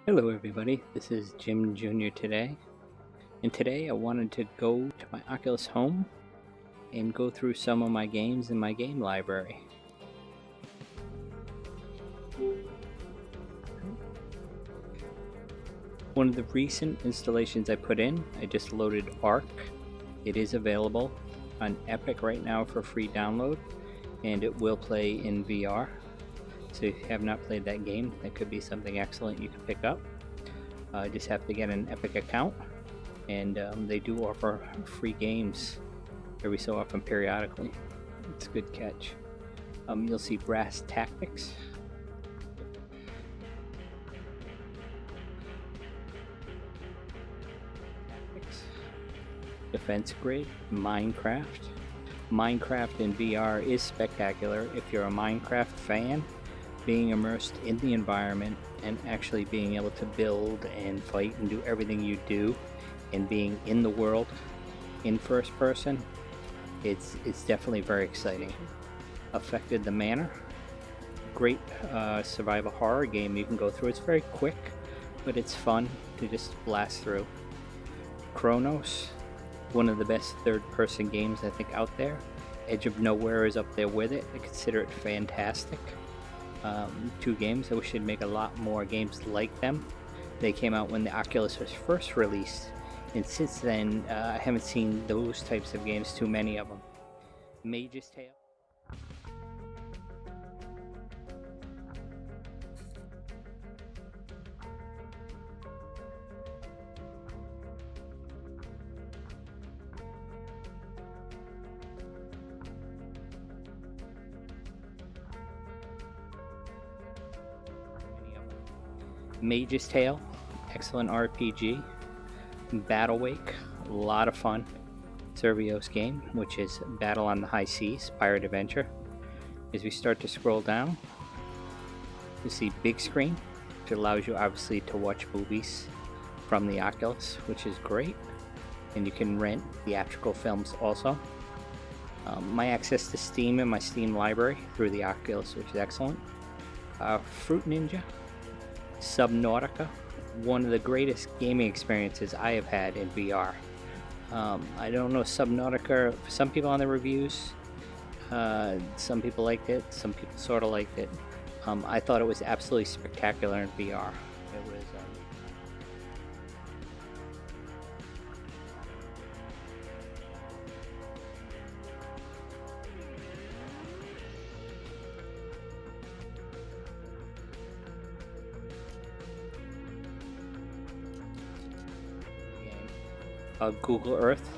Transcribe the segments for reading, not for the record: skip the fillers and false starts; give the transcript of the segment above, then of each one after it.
Hello everybody, this is Jim Jr. today, and today I wanted to go to my Oculus Home and go through some of my games in my game library. One of the recent installations I put in, I just loaded Ark. It is available on Epic right now for free download, and it will play in VR. So if you have not played that game, that could be something excellent you can pick up. Just have to get an Epic account, and they do offer free games every so often periodically. It's a good catch. You'll see Brass Tactics. Defense Grid, Minecraft. Minecraft in VR is spectacular if you're a Minecraft fan. Being immersed in the environment and actually being able to build and fight and do everything you do and being in the world in first person, it's definitely very exciting. Affected the Manor, great survival horror game you can go through. It's very quick, but it's fun to just blast through. Chronos, one of the best third-person games I think out there. Edge of Nowhere is up there with it. I consider it fantastic. Two games. I wish they'd make a lot more games like them. They came out when the Oculus was first released, and since then I haven't seen those types of games, too many of them. Mage's Tale. Mage's Tale, excellent RPG. Battlewake, a lot of fun. Servios game, which is Battle on the High Seas, Pirate Adventure. As we start to scroll down, you see Big Screen, which allows you obviously to watch movies from the Oculus, which is great. And you can rent theatrical films also. My access to Steam and my Steam library through the Oculus, which is excellent. Fruit Ninja, Subnautica, one of the greatest gaming experiences I have had in VR. I don't know Subnautica, for some people on the reviews, some people liked it, some people sort of liked it. I thought it was absolutely spectacular in VR. It was Google Earth,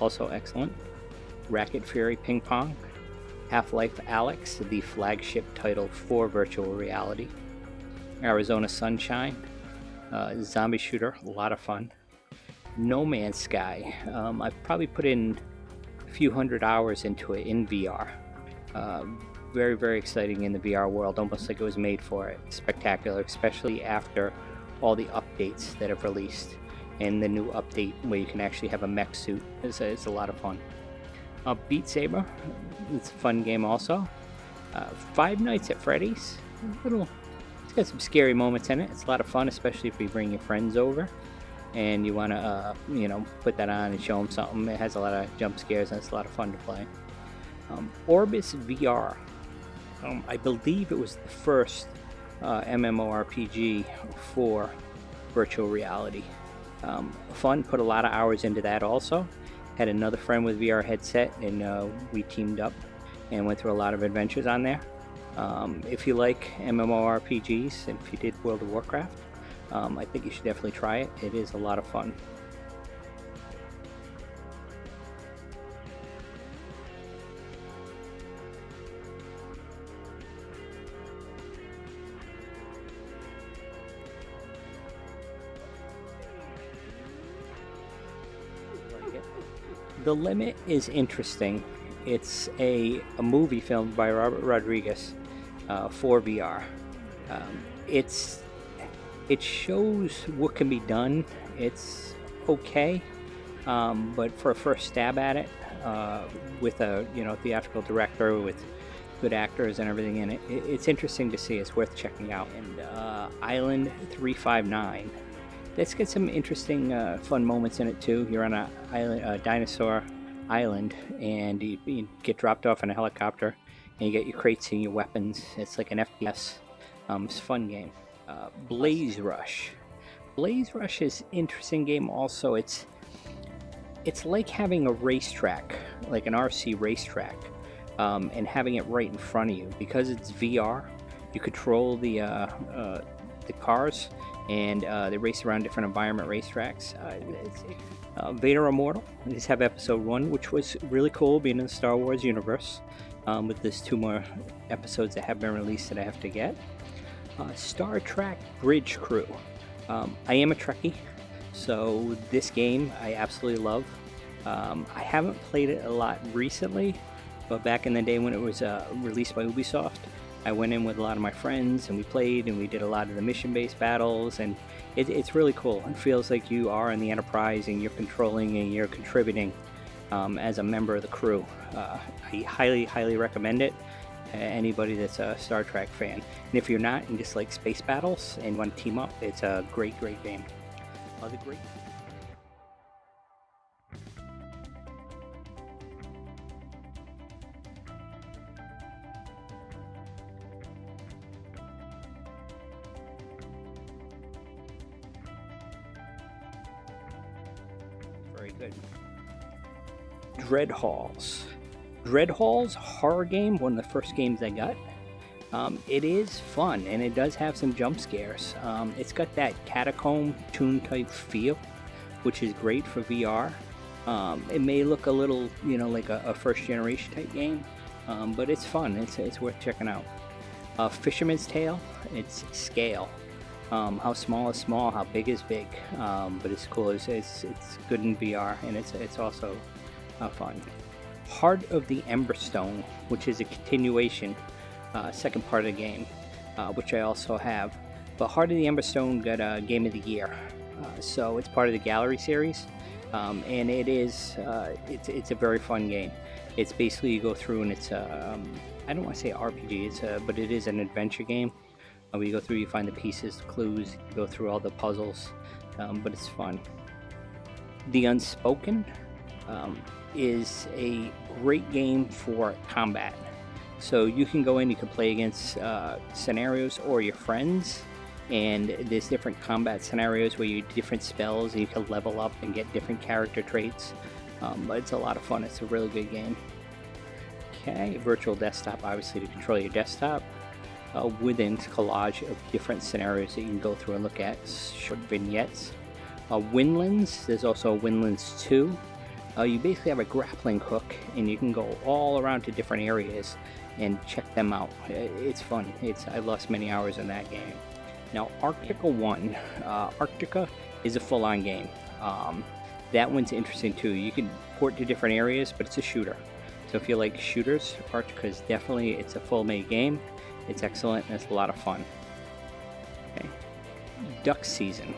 also excellent. Racket Fury Ping Pong, Half-Life Alyx, the flagship title for virtual reality. Arizona Sunshine, zombie shooter, a lot of fun. No Man's Sky, I've probably put in a few hundred hours into it in VR. Very, very exciting in the VR world, almost like it was made for it. Spectacular, especially after all the updates that have released. And the new update where you can actually have a mech suit is a lot of fun. Beat Saber, it's a fun game also. Five Nights at Freddy's, it's got some scary moments in it. It's a lot of fun, especially if you bring your friends over and you want to, put that on and show them something. It has a lot of jump scares and it's a lot of fun to play. Orbis VR, I believe it was the first MMORPG for virtual reality. Fun, put a lot of hours into that also. Had another friend with VR headset and we teamed up and went through a lot of adventures on there. If you like MMORPGs and if you did World of Warcraft, I think you should definitely try it. It is a lot of fun. The Limit is interesting. It's a movie filmed by Robert Rodriguez for VR. It shows what can be done. It's okay, but for a first stab at it, with a theatrical director with good actors and everything in it. It's interesting to see. It's worth checking out. And Island 359. Let's get some interesting, fun moments in it too. You're on a dinosaur island, and you get dropped off in a helicopter, and you get your crates and your weapons. It's like an FPS. It's a fun game. Blaze Rush. Blaze Rush is an interesting game. Also, it's like having a racetrack, like an RC racetrack, and having it right in front of you. Because it's VR, you control the cars, and they race around different environment racetracks. Vader Immortal. I just have episode 1, which was really cool, being in the Star Wars universe. But there's 2 more episodes that have been released that I have to get. Star Trek Bridge Crew. I am a Trekkie, so this game I absolutely love. I haven't played it a lot recently, but back in the day when it was released by Ubisoft, I went in with a lot of my friends, and we played, and we did a lot of the mission-based battles, and it's really cool. It feels like you are in the Enterprise, and you're controlling and you're contributing as a member of the crew. I highly recommend it to anybody that's a Star Trek fan. And if you're not and just like space battles and want to team up, it's a great game. Other great. Very good. Dreadhalls. Dreadhalls horror game, one of the first games I got. It is fun, and it does have some jump scares. It's got that Catacomb Tomb type feel, which is great for VR. It may look a little, like a first generation type game, but it's fun. It's worth checking out. Fisherman's Tale. It's scale. How small is small, how big is big, but it's cool. It's good in VR, and it's also fun. Heart of the Emberstone, which is a continuation, second part of the game, which I also have. But Heart of the Emberstone got a Game of the Year, so it's part of the Gallery series, and it's a very fun game. It's basically you go through, and it's I don't want to say RPG, but it is an adventure game. Where you go through, you find the pieces, the clues, you go through all the puzzles, but it's fun. The Unspoken is a great game for combat. So you can go in, you can play against scenarios or your friends, and there's different combat scenarios where you do different spells, and you can level up and get different character traits, but it's a lot of fun. It's a really good game. Okay, virtual desktop, obviously to control your desktop. Within collage of different scenarios that you can go through and look at, short vignettes. Windlands, there's also Windlands 2. You basically have a grappling hook, and you can go all around to different areas and check them out. It's fun. I've lost many hours in that game. Now, Arctica 1. Arctica is a full-on game. That one's interesting too. You can port to different areas, but it's a shooter. So if you like shooters, Arctica is definitely, it's a full-made game. It's excellent, and it's a lot of fun. Okay. Duck Season.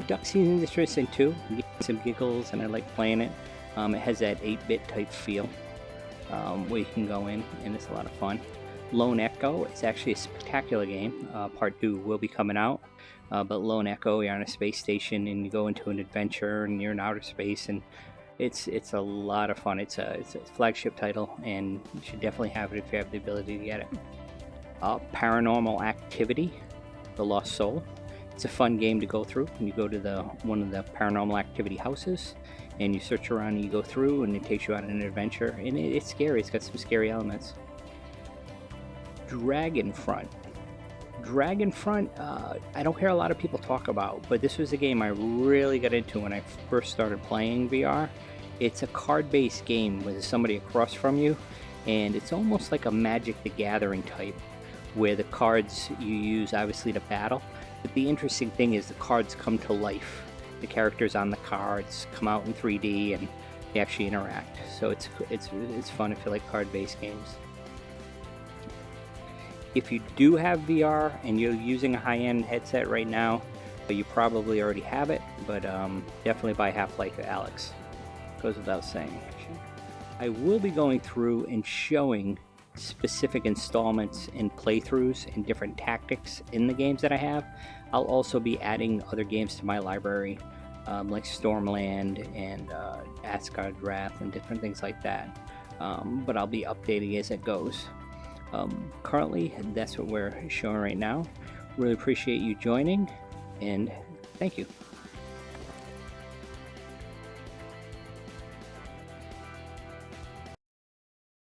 Duck Season is interesting too. You get some giggles, and I like playing it. It has that 8-bit type feel where you can go in, and it's a lot of fun. Lone Echo, it's actually a spectacular game. Part 2 will be coming out. But Lone Echo, you're on a space station, and you go into an adventure, and you're in outer space, and it's a lot of fun. It's a flagship title, and you should definitely have it if you have the ability to get it. Paranormal Activity, The Lost Soul. It's a fun game to go through. You go to one of the Paranormal Activity houses, and you search around, and you go through, and it takes you on an adventure. And it's scary. It's got some scary elements. Dragonfront. I don't hear a lot of people talk about, but this was a game I really got into when I first started playing VR. It's a card-based game with somebody across from you, and it's almost like a Magic the Gathering type, where the cards you use obviously to battle, but the interesting thing is the cards come to life. The characters on the cards come out in 3D, and they actually interact. So it's fun if you like card-based games. If you do have VR and you're using a high-end headset right now, you probably already have it, but definitely buy Half-Life Alyx. Goes without saying. I will be going through and showing specific installments and playthroughs and different tactics in the games that I have. I'll also be adding other games to my library, like Stormland and Asgard Wrath and different things like that. But I'll be updating as it goes. Currently, that's what we're showing right now. Really appreciate you joining, and thank you.